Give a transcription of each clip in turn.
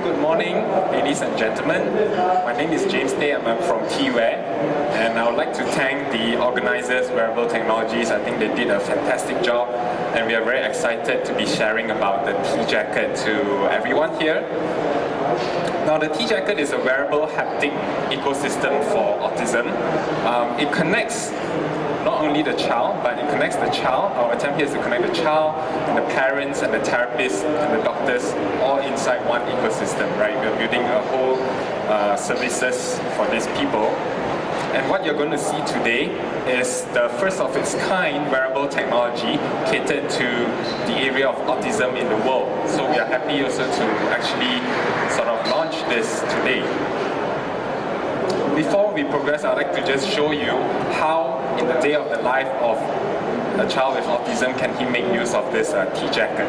good morning, ladies and gentlemen. My name is James Tay, I'm from t.ware, and I would like to thank the organizers, Wearable Technologies. I think they did a fantastic job, and we are very excited to be sharing about the T.Jacket to everyone here. Now, the T.Jacket is a wearable haptic ecosystem for autism. It connects not only the child, but it connects the child. Our attempt here is to connect the child and the parents and the therapists and the doctors all inside one ecosystem, right? We're building a whole services for these people. And what you're going to see today is the first of its kind wearable technology catered to the area of autism in the world. So we are happy also to actually sort of launch this today. Before we progress, I'd like to just show you how, in the day of the life of a child with autism, can he make use of this T.Jacket.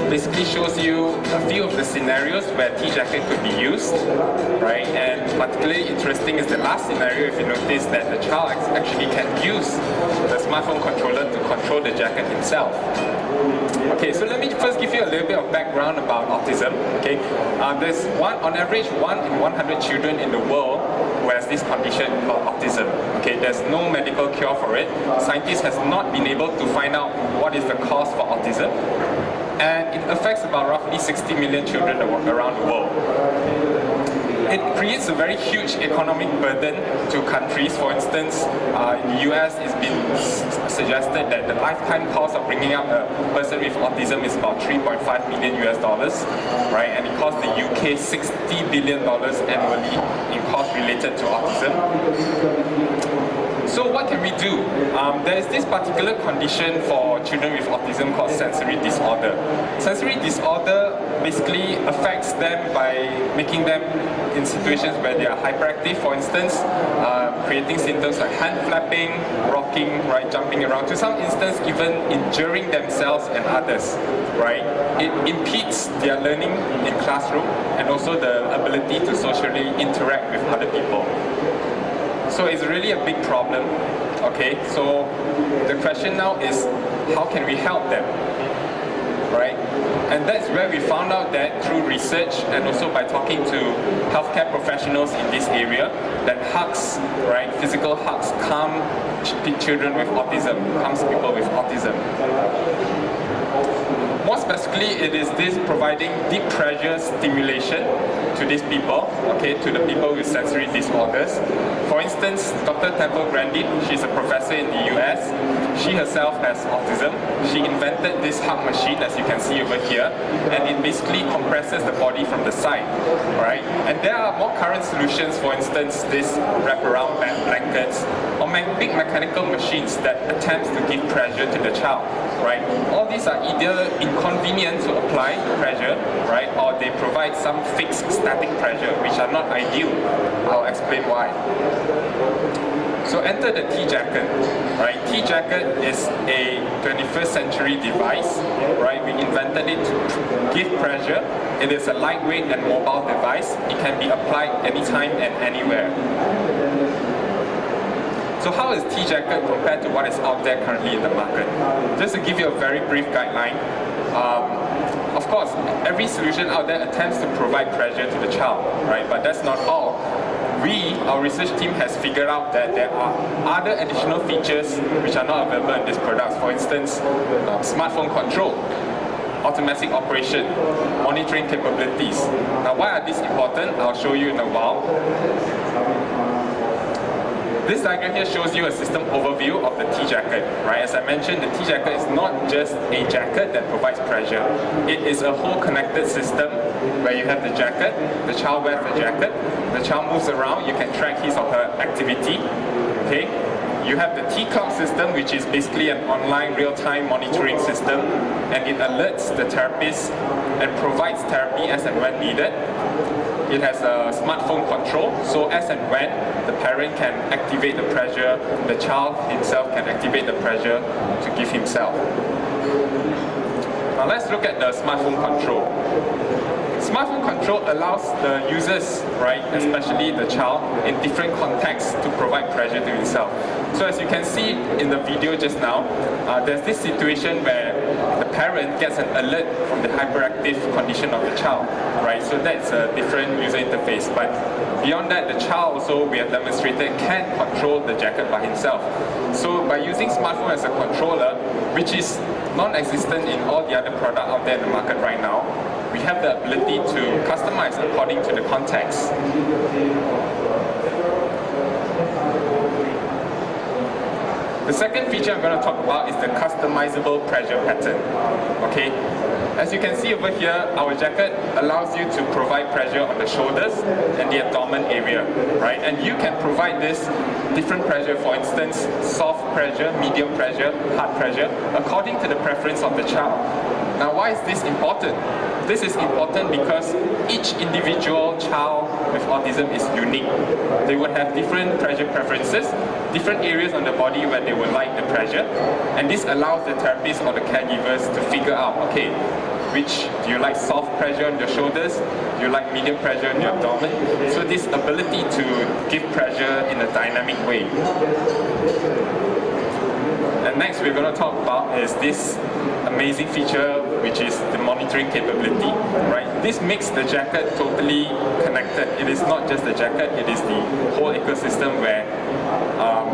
Basically shows you a few of the scenarios where T.Jacket could be used, right? And particularly interesting is the last scenario. If you notice that the child actually can use the smartphone controller to control the jacket himself. Okay, so let me first give you a little bit of background about autism. Okay, there's on average 1 in 100 children in the world who has this condition called autism. Okay, there's no medical cure for it. Scientists has not been able to find out what is the cause for autism. And it affects about roughly 60 million children around the world. It creates a very huge economic burden to countries. For instance, in the US, it's been suggested that the lifetime cost of bringing up a person with autism is about $3.5 million US, right? And it costs the UK $60 billion annually in costs related to autism. So what can we do? There is this particular condition for children with autism called sensory disorder. Sensory disorder basically affects them by making them in situations where they are hyperactive, for instance, creating symptoms like hand flapping, rocking, right, jumping around, to some instance even injuring themselves and others, right? It impedes their learning in classroom and also the ability to socially interact with other people. So it's really a big problem, okay? So the question now is, how can we help them, right? And that's where we found out that through research and also by talking to healthcare professionals in this area, that hugs, right, physical hugs calm children with autism, calms people with autism. More specifically, it is this providing deep pressure stimulation to these people, okay, to the people with sensory disorders. For instance, Dr. Temple Grandin, she's a professor in the US. She herself has autism. She invented this hug machine, as you can see over here, and it basically compresses the body from the side, right? And there are more current solutions, for instance, this wraparound blankets, or big mechanical machines that attempt to give pressure to the child, right? All these are either inconvenient to apply pressure, right, or they provide some fixed static pressure, which are not ideal. I'll explain why. So enter the T.Jacket, right? T.Jacket is a 21st century device, right? We invented it to give pressure. It is a lightweight and mobile device. It can be applied anytime and anywhere. So how is T.Jacket compared to what is out there currently in the market? Just to give you a very brief guideline, of course, every solution out there attempts to provide pressure to the child, right? But that's not all. Our research team has figured out that there are other additional features which are not available in these products. For instance, smartphone control, automatic operation, monitoring capabilities. Now, why are these important? I'll show you in a while. This diagram here shows you a system overview of the T.Jacket, right? As I mentioned, the T.Jacket is not just a jacket that provides pressure. It is a whole connected system where you have the jacket, the child wears the jacket, the child moves around, you can track his or her activity, okay? You have the T-Cloud system, which is basically an online real-time monitoring system, and it alerts the therapist and provides therapy as and when needed. It has a smartphone control, so as and when the parent can activate the pressure, the child himself can activate the pressure to give himself. Now let's look at the smartphone control. Smartphone control allows the users, right, especially the child, in different contexts to provide pressure to himself. So as you can see in the video just now, there's this situation where the parent gets an alert from the hyperactive condition of the child, right? So that's a different user interface. But beyond that, the child also, we have demonstrated, can control the jacket by himself. So by using smartphone as a controller, which is non-existent in all the other products out there in the market right now, we have the ability to customize according to the context. The second feature I'm going to talk about is the customizable pressure pattern. Okay, as you can see over here, our jacket allows you to provide pressure on the shoulders and the abdomen area, right? And you can provide this different pressure, for instance, soft pressure, medium pressure, hard pressure, according to the preference of the child. Now, why is this important? This is important because each individual child with autism is unique. They would have different pressure preferences, different areas on the body where they would like the pressure, and this allows the therapist or the caregivers to figure out, okay, which do you like soft pressure on your shoulders? Do you like medium pressure on your abdomen? So this ability to give pressure in a dynamic way. And next we're going to talk about is this amazing feature, which is the monitoring capability, right? This makes the jacket totally connected. It is not just the jacket, it is the whole ecosystem where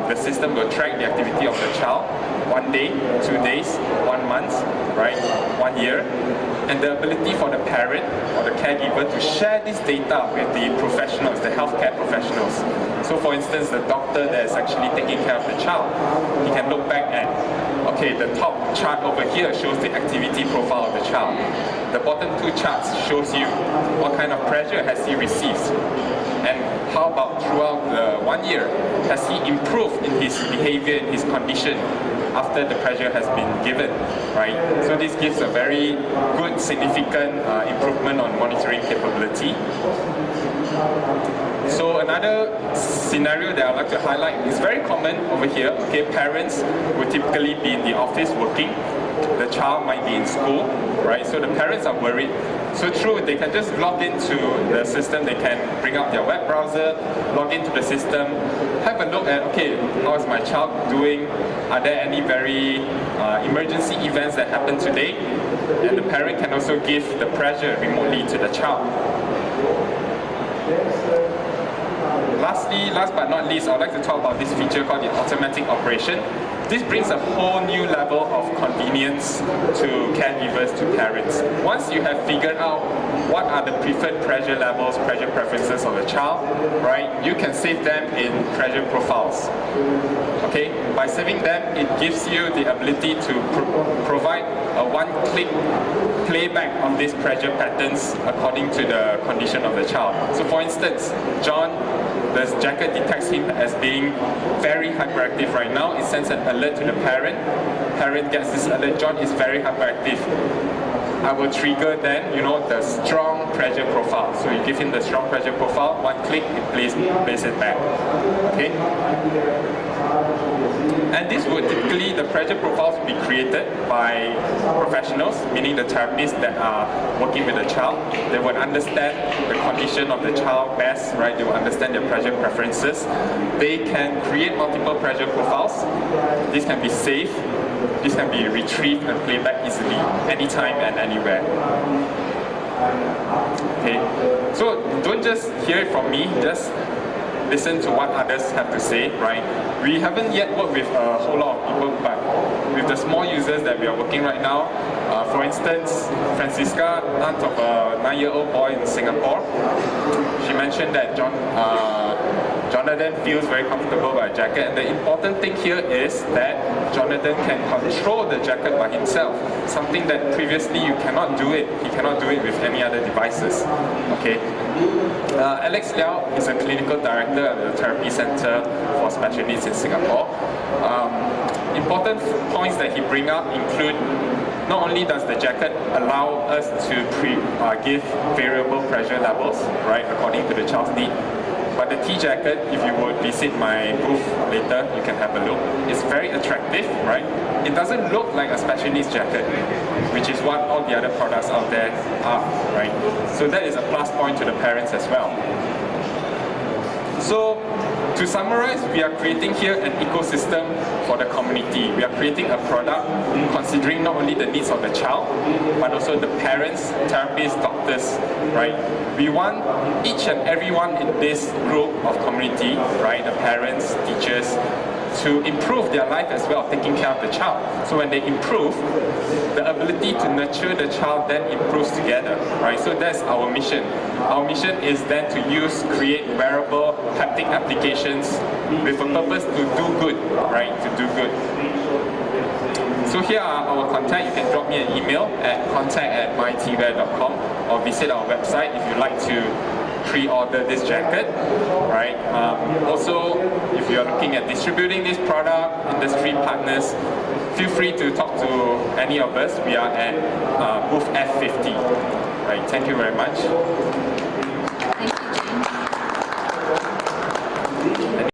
the system will track the activity of the child 1 day, 2 days, 1 month, right? 1 year. And the ability for the parent or the caregiver to share this data with the professionals, the healthcare professionals. So for instance, the doctor that is actually taking care of the child, he can look back at, okay, the top chart over here shows the activity profile of the child. The bottom 2 charts shows you what kind of pressure has he received. And how about throughout the 1 year, has he improved in his behavior, in his condition after the pressure has been given, right? So this gives a very good, significant improvement on monitoring capability. So another scenario that I'd like to highlight is very common over here. Okay, parents would typically be in the office working. The child might be in school, right? So the parents are worried. So they can just log into the system, they can bring up their web browser, log into the system, have a look at, okay, how is my child doing? Are there any very emergency events that happen today? And the parent can also give the pressure remotely to the child. Lastly, lastly, last but not least, I'd like to talk about this feature called the automatic operation. This brings a whole new level of convenience to caregivers, to parents. Once you have figured out what are the preferred pressure levels, pressure preferences of the child, right, you can save them in pressure profiles. Okay, by saving them, it gives you the ability to provide a one-click playback of these pressure patterns according to the condition of the child. So for instance, John, the jacket detects him as being very hyperactive right now. It sends an alert to the parent. Parent gets this alert, John is very hyperactive. I will trigger then, the strong pressure profile. So you give him the strong pressure profile, one click, it plays it back. Okay? And this would typically, the pressure profiles will be created by professionals, meaning the therapists that are working with the child. They would understand the condition of the child best, right? They will understand their pressure preferences. They can create multiple pressure profiles. This can be saved. This can be retrieved and played back easily, anytime and anywhere. Okay, so don't just hear it from me, just listen to what others have to say, right? We haven't yet worked with a whole lot of people, but with the small users that we are working right now, for instance, Francisca, aunt of a 9-year-old boy in Singapore, she mentioned that Jonathan feels very comfortable by a jacket, and the important thing here is that Jonathan can control the jacket by himself, something that previously you cannot do it. He cannot do it with any other devices. Okay. Alex Liao is a clinical director at the Therapy Center for Special Needs in Singapore. Important points that he brings up include, not only does the jacket allow us to give variable pressure levels, right, according to the child's need, but the T.Jacket, if you would visit my booth later, you can have a look. It's very attractive, right? It doesn't look like a special needs jacket, which is what all the other products out there are, right? So that is a plus point to the parents as well. So, to summarize, we are creating here an ecosystem for the community. We are creating a product considering not only the needs of the child, but also the parents, therapists, doctors, right? We want each and everyone in this group of community, right, the parents, teachers, to improve their life as well, taking care of the child. So when they improve, the ability to nurture the child then improves together, right? So that's our mission. Our mission is then to create wearable haptic applications with a purpose to do good, right? To do good. So here are our contact. You can drop me an email at contact@mytware.com or visit our website if you'd like to pre-order this jacket, right? Also, if you're looking at distributing this product, industry partners, feel free to talk to any of us. We are at booth F50. Right, thank you very much.